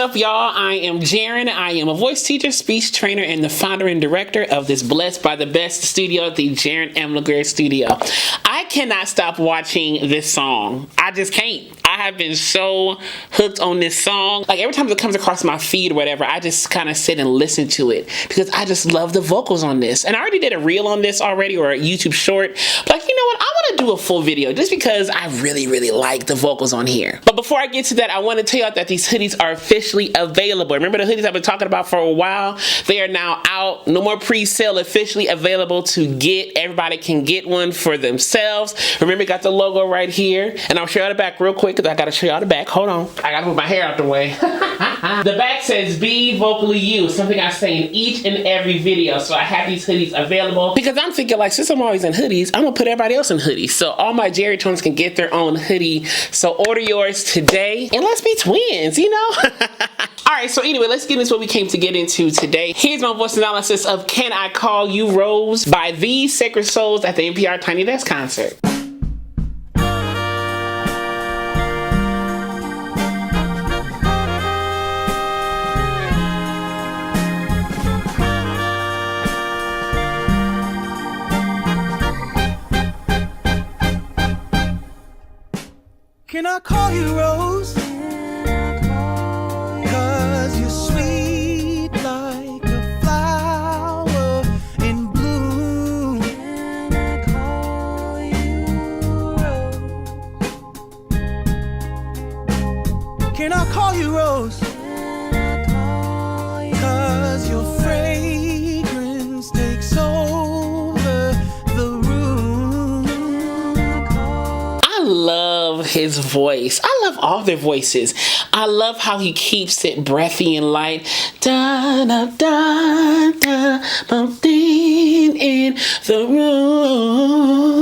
up, y'all? I am Jaren. I am a voice teacher, speech trainer, and the founder and director of this Blessed by the Best studio, the Jaren M. LaGuerre Studio. I cannot stop watching this song. I just can't. I have been so hooked on this song. Like every time it comes across my feed or whatever, I just kind of sit and listen to it because I just love the vocals on this. And I already did a reel on this already, or a YouTube short. But like, you know what? I want to do a full video just because I really like the vocals on here. But before I get to that, I want to tell you that these hoodies are officially available. Remember the hoodies I've been talking about for a while? They are now out. No more pre-sale, officially available to get. Everybody can get one for themselves. Remember, got the logo right here. And I'll show y'all the back real quick because I got to show y'all the back. Hold on. I got to move my hair out the way. The back says, "Be vocally you," something I say in each and every video. So I have these hoodies available because I'm thinking, like, since I'm always in hoodies, I'm going to put everybody else in hoodies. So all my Jerry twins can get their own hoodie. So order yours today. And let's be twins, you know? Alright, so anyway, let's get into what we came to get into today. Here's my voice analysis of Can I Call You Rose by These Sacred Souls at the NPR Tiny Desk concert. Can I call you Rose? 'Cause you're sweet like a flower in bloom. Can I call you Rose? Can I call you Rose? 'Cause your fragrance takes over the room. I love his voice. I love all their voices. I love how he keeps it breathy and light. Da da da da, bumping in the room.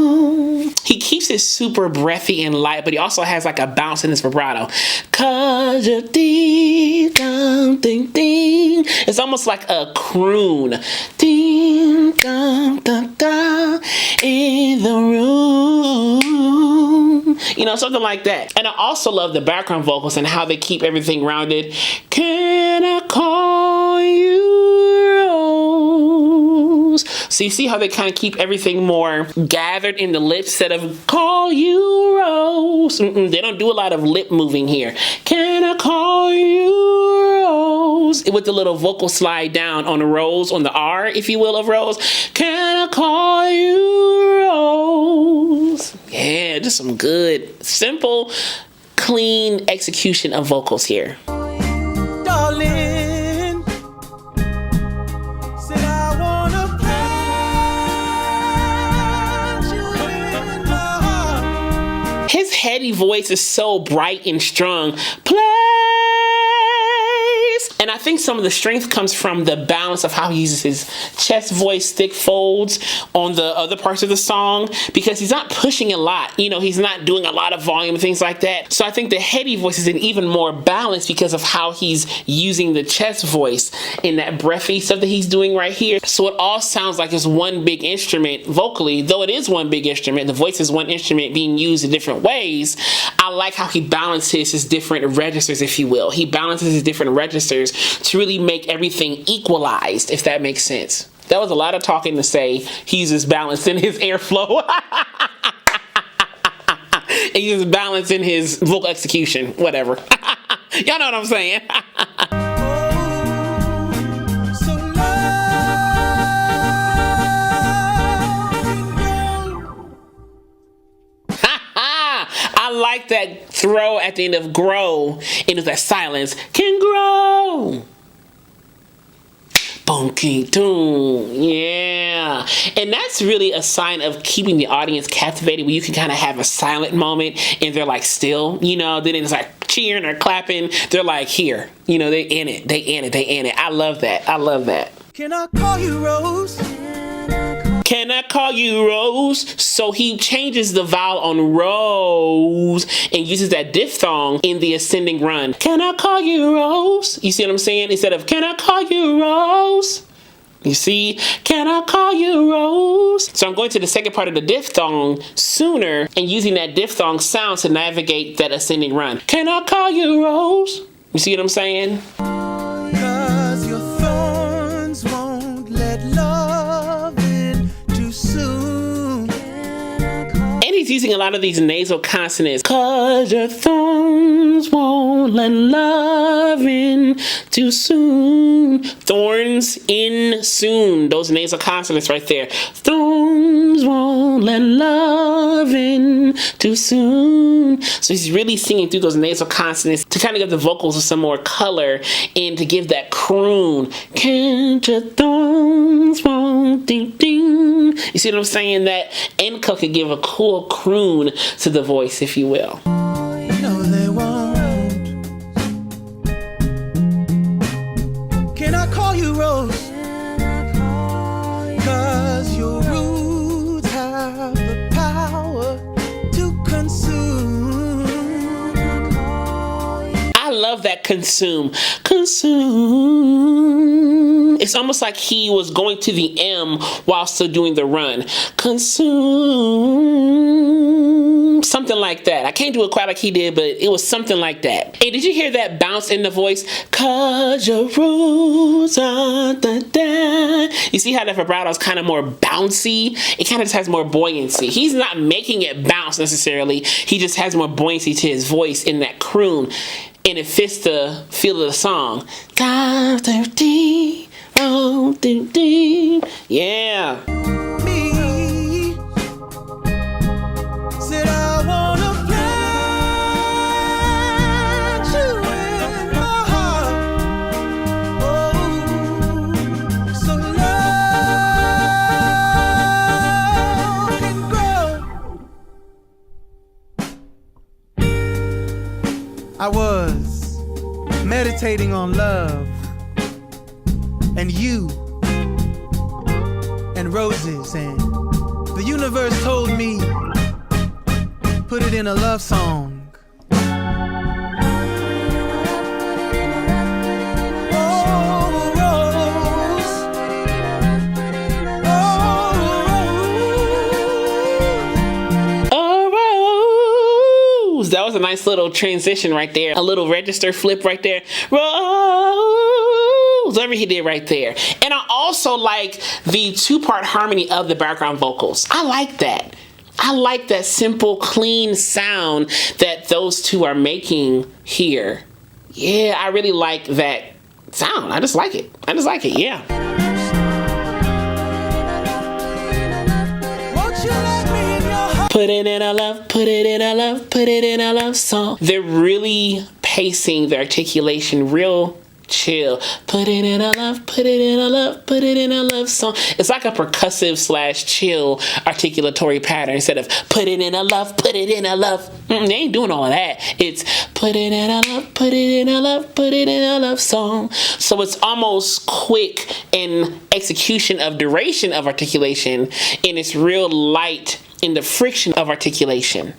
He keeps it super breathy and light, but he also has like a bounce in his vibrato. 'Cause you're ding dong ding ding. It's almost like a croon. Ding dong dong dong in the room. You know, something like that. And I also love the background vocals and how they keep everything rounded. Can I call you Rose? So you see how they kind of keep everything more gathered in the lips instead of call you Rose. They don't do a lot of lip moving here. Can I call you Rose? With the little vocal slide down on the Rose, on the R, if you will, of Rose. Can I call you Rose? Yeah, just some good, simple, clean execution of vocals here. Darling, said I wanna plant you in my heart. His heady voice is so bright and strong. Place. And I think some of the strength comes from the balance of how he uses his chest voice thick folds on the other parts of the song, because he's not pushing a lot. You know, he's not doing a lot of volume and things like that. So I think the heady voice is an even more balanced because of how he's using the chest voice in that breathy stuff that he's doing right here. So it all sounds like it's one big instrument vocally, though it is one big instrument. The voice is one instrument being used in different ways. I like how he balances his different registers, if you will. He balances his different registers to really make everything equalized, if that makes sense. That was a lot of talking to say he uses balance in his airflow. He uses balance in his vocal execution, whatever. Y'all know what I'm saying. I like that throw at the end of grow into that silence. Can grow. Bonky doom. Yeah. And that's really a sign of keeping the audience captivated, where you can kind of have a silent moment and they're like still, you know, then it's like cheering or clapping. They're like here, you know, they in it. They in it. They in it. I love that. I love that. Can I call you Rose? Can I call you Rose? So he changes the vowel on rose and uses that diphthong in the ascending run. Can I call you Rose? You see what I'm saying? Instead of can I call you Rose? You see? Can I call you Rose? So I'm going to the second part of the diphthong sooner and using that diphthong sound to navigate that ascending run. Can I call you Rose? You see what I'm saying? 'Cause your thorns won't let love in too soon. And he's using a lot of these nasal consonants. 'Cause your thorns won't let love in too soon. Thorns in soon. Those nasal consonants right there. Thorns won't let love in too soon. So he's really singing through those nasal consonants to kind of give the vocals some more color and to give that croon. Can't your thorns won't ding ding. You see what I'm saying? That Enco could give a cool croon to the voice, if you will. No, they won't. Can I call you Rose? 'Cause your roots have the power to consume. I love that consume. Consume. It's almost like he was going to the M while still doing the run. Consume. Something like that. I can't do it quite like he did, but it was something like that. Hey, did you hear that bounce in the voice? 'Cause your roots are the da. You see how the vibrato is kind of more bouncy? It kind of just has more buoyancy. He's not making it bounce necessarily. He just has more buoyancy to his voice in that croon. And it fits the feel of the song. Yeah. Me said I wanna plant you in my heart. Oh, so love can grow. I was meditating on love and you and roses, and the universe told me put it in a love song. That was a nice little transition right there. A little register flip right there. Rose, whatever he did right there. And I also like the two-part harmony of the background vocals. I like that. I like that simple, clean sound that those two are making here. Yeah, I really like that sound. I just like it. I just like it, yeah. Put it in a love, put it in a love, put it in a love song. They're really pacing their articulation real chill. Put it in a love, put it in a love, put it in a love song. It's like a percussive / chill articulatory pattern instead of put it in a love, put it in a love. They ain't doing all of that. It's put it in a love, put it in a love, put it in a love song. So it's almost quick in execution of duration of articulation, and it's real light in the friction of articulation.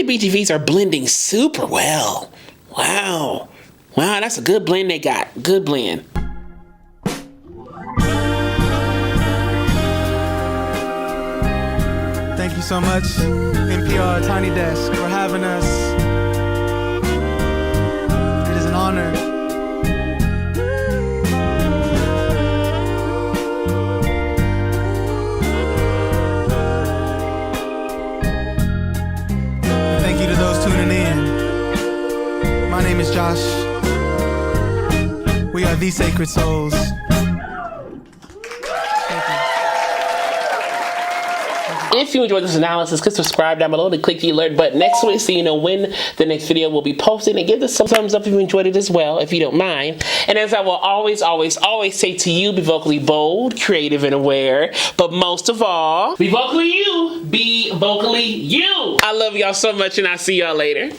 BGVs are blending super well. Wow. Wow, that's a good blend they got. Good blend. Thank you so much, NPR Tiny Desk, for having us. It is an honor. Thank you to those tuning in. My name is Josh. We are The Sacred Souls. If you enjoyed this analysis, click subscribe down below to click the alert button next to it so you know when the next video will be posted, and give this some thumbs up if you enjoyed it as well, if you don't mind. And as I will always say to you, be vocally bold, creative, and aware, but most of all, be vocally you, be vocally you. I love y'all so much, and I'll see y'all later.